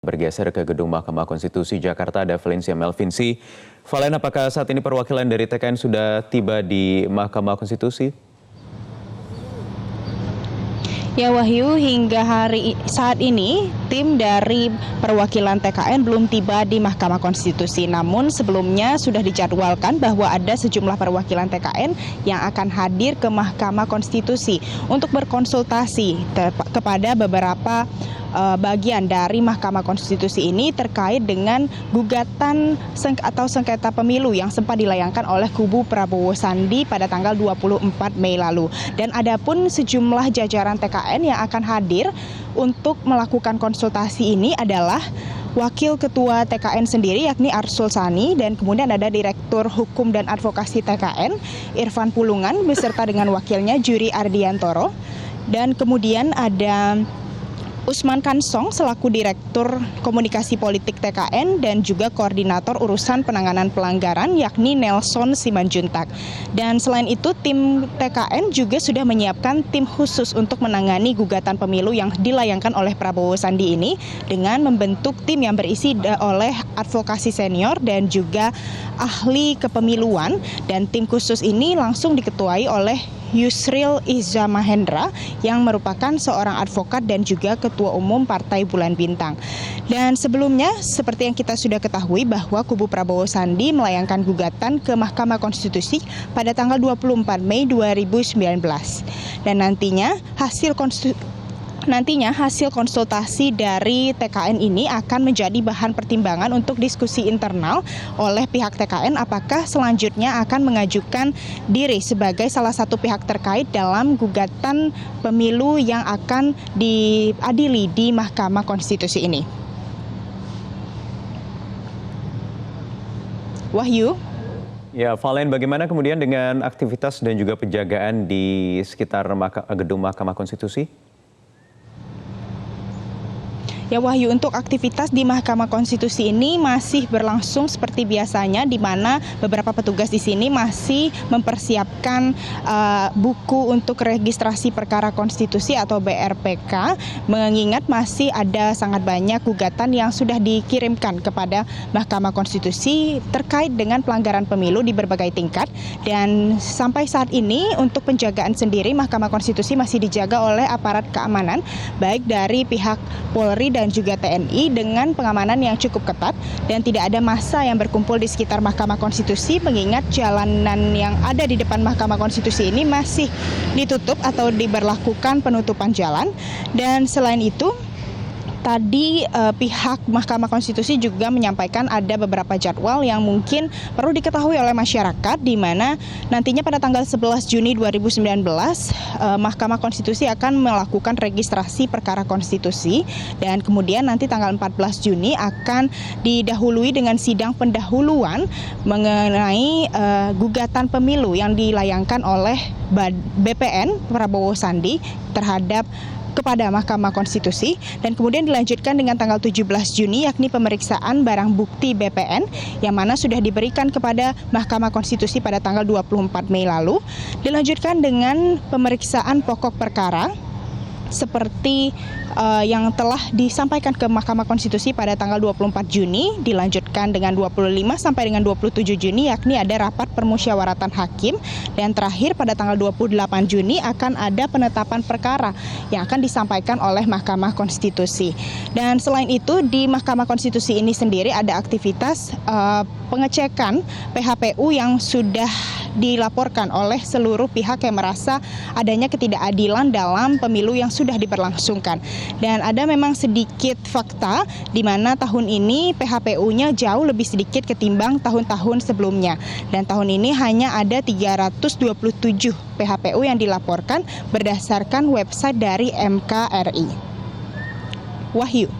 Bergeser ke Gedung Mahkamah Konstitusi Jakarta, ada Valencia Melvinsi. Valen, apakah saat ini perwakilan dari TKN sudah tiba di Mahkamah Konstitusi? Ya Wahyu, hingga saat ini tim dari perwakilan TKN belum tiba di Mahkamah Konstitusi. Namun sebelumnya sudah dijadwalkan bahwa ada sejumlah perwakilan TKN yang akan hadir ke Mahkamah Konstitusi untuk berkonsultasi kepada beberapa bagian dari Mahkamah Konstitusi ini terkait dengan gugatan atau sengketa pemilu yang sempat dilayangkan oleh kubu Prabowo Sandi pada tanggal 24 Mei lalu. Dan adapun sejumlah jajaran TKN yang akan hadir untuk melakukan konsultasi ini adalah Wakil Ketua TKN sendiri yakni Arsul Sani, dan kemudian ada Direktur Hukum dan Advokasi TKN Irfan Pulungan beserta dengan wakilnya Juri Ardiantoro, dan kemudian ada Usman Kansong selaku Direktur Komunikasi Politik TKN dan juga Koordinator Urusan Penanganan Pelanggaran yakni Nelson Simanjuntak. Dan selain itu tim TKN juga sudah menyiapkan tim khusus untuk menangani gugatan pemilu yang dilayangkan oleh Prabowo Sandi ini dengan membentuk tim yang berisi oleh advokasi senior dan juga ahli kepemiluan, dan tim khusus ini langsung diketuai oleh Yusril Iza Mahendra yang merupakan seorang advokat dan juga Ketua Umum Partai Bulan Bintang. Dan sebelumnya seperti yang kita sudah ketahui bahwa kubu Prabowo Sandi melayangkan gugatan ke Mahkamah Konstitusi pada tanggal 24 Mei 2019. Dan nantinya hasil konsultasi dari TKN ini akan menjadi bahan pertimbangan untuk diskusi internal oleh pihak TKN apakah selanjutnya akan mengajukan diri sebagai salah satu pihak terkait dalam gugatan pemilu yang akan diadili di Mahkamah Konstitusi ini. Wahyu. Ya, Valen, bagaimana kemudian dengan aktivitas dan juga penjagaan di sekitar Gedung Mahkamah Konstitusi? Ya Wahyu, untuk aktivitas di Mahkamah Konstitusi ini masih berlangsung seperti biasanya, di mana beberapa petugas di sini masih mempersiapkan buku untuk registrasi perkara konstitusi atau BRPK, mengingat masih ada sangat banyak gugatan yang sudah dikirimkan kepada Mahkamah Konstitusi terkait dengan pelanggaran pemilu di berbagai tingkat. Dan sampai saat ini untuk penjagaan sendiri Mahkamah Konstitusi masih dijaga oleh aparat keamanan, baik dari pihak Polri dan juga TNI dengan pengamanan yang cukup ketat, dan tidak ada massa yang berkumpul di sekitar Mahkamah Konstitusi, mengingat jalanan yang ada di depan Mahkamah Konstitusi ini masih ditutup atau diberlakukan penutupan jalan. Dan selain itu tadi pihak Mahkamah Konstitusi juga menyampaikan ada beberapa jadwal yang mungkin perlu diketahui oleh masyarakat, di mana nantinya pada tanggal 11 Juni 2019 Mahkamah Konstitusi akan melakukan registrasi perkara konstitusi, dan kemudian nanti tanggal 14 Juni akan didahului dengan sidang pendahuluan mengenai gugatan pemilu yang dilayangkan oleh BPN Prabowo Sandi kepada Mahkamah Konstitusi, dan kemudian dilanjutkan dengan tanggal 17 Juni yakni pemeriksaan barang bukti BPN yang mana sudah diberikan kepada Mahkamah Konstitusi pada tanggal 24 Mei lalu, dilanjutkan dengan pemeriksaan pokok perkara seperti yang telah disampaikan ke Mahkamah Konstitusi pada tanggal 24 Juni, dilanjutkan dengan 25 sampai dengan 27 Juni yakni ada rapat permusyawaratan hakim, dan terakhir pada tanggal 28 Juni akan ada penetapan perkara yang akan disampaikan oleh Mahkamah Konstitusi. Dan selain itu di Mahkamah Konstitusi ini sendiri ada aktivitas pengecekan PHPU yang sudah dilaporkan oleh seluruh pihak yang merasa adanya ketidakadilan dalam pemilu yang sudah diberlangsungkan. Dan ada memang sedikit fakta di mana tahun ini PHPU-nya jauh lebih sedikit ketimbang tahun-tahun sebelumnya. Dan tahun ini hanya ada 327 PHPU yang dilaporkan berdasarkan website dari MKRI. Wahyu.